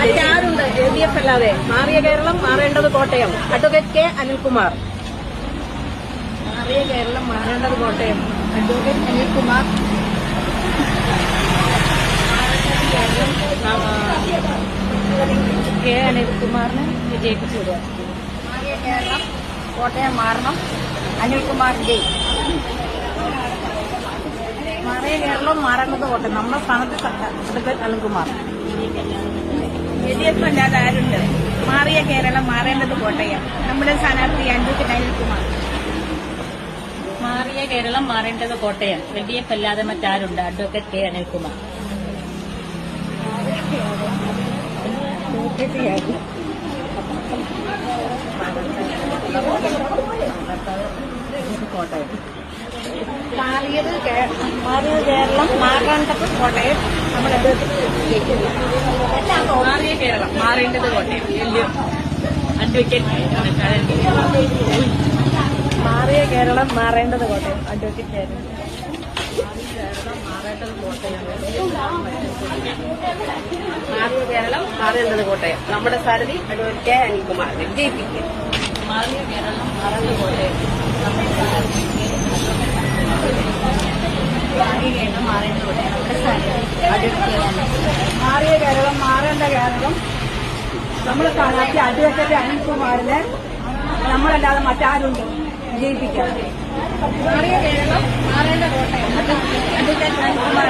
മറ്റാരുണ്ട് LDF അല്ലാതെ? മാറിയ കേരളം മാറേണ്ടത് കോട്ടയം. Advocate K Anilkumar. മാറിയ കേരളം മാറേണ്ടത് കോട്ടയം. അഡ്വക്കേറ്റ് അനിൽകുമാർ. കെ അനിൽകുമാറിനെ വിജയിപ്പിച്ചു വിടുക. മാറിയ കേരളം കോട്ടയം മാറണം. അനിൽകുമാർ ജയ്. മാറിയ കേരളം മാറേണ്ടത് കോട്ടയം. നമ്മുടെ സ്ഥാനത്ത് അഡ്വക്കേറ്റ് അനിൽകുമാർ. LDF അല്ലാതെ ആരുണ്ട്? മാറിയ കേരളം മാറേണ്ടത് കോട്ടയം. നമ്മുടെ സ്ഥാനാർത്ഥി അഡ്വക്കേറ്റ് അനിൽകുമാർ. മാറിയ കേരളം മാറേണ്ടത് കോട്ടയം. LDF അല്ലാതെ മറ്റാരുണ്ട്? Advocate K Anilkumar. മാറിയ കേരളം മാറേണ്ടത് കോട്ടയം. നമ്മുടെ മാറിയ കേരളം മാറേണ്ടത് കോട്ടയം. LDF അഡ്വക്കേറ്റ് മാറിയ കേരളം മാറേണ്ടത് കോട്ടയം. അഡ്വക്കേറ്റ് മാറിയ കേരളം മാറേണ്ടത് കോട്ടയം. നമ്മുടെ സാരഥി അഡ്വക്കേറ്റ് കെ അനിൽകുമാർ. വിജയിപ്പിക്കും. മാറിയ കേരളം മാറേണ്ടത് കോട്ടയം. മാറിയ കേരളം മാറേണ്ട കേരളം നമ്മുടെ സ്ഥാനാർത്ഥി അഡ്വക്കേറ്റ് അനിൽകുമാറിനെ നമ്മളല്ലാതെ മറ്റാരുണ്ട്? വിജയിപ്പിക്കാം. മാറിയ കേരളം മാറേണ്ട കോട്ടയം. അഡ്വക്കേറ്റ് അനിൽകുമാർ.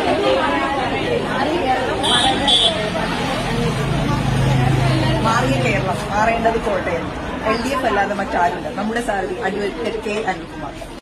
മാറിയ കേരളം മാറേണ്ടത് കോട്ടയം. LDF അല്ലാതെ മറ്റാരുണ്ട്? നമ്മുടെ സാരഥി അഡ്വക്കേറ്റ് കെ അനിൽകുമാർ.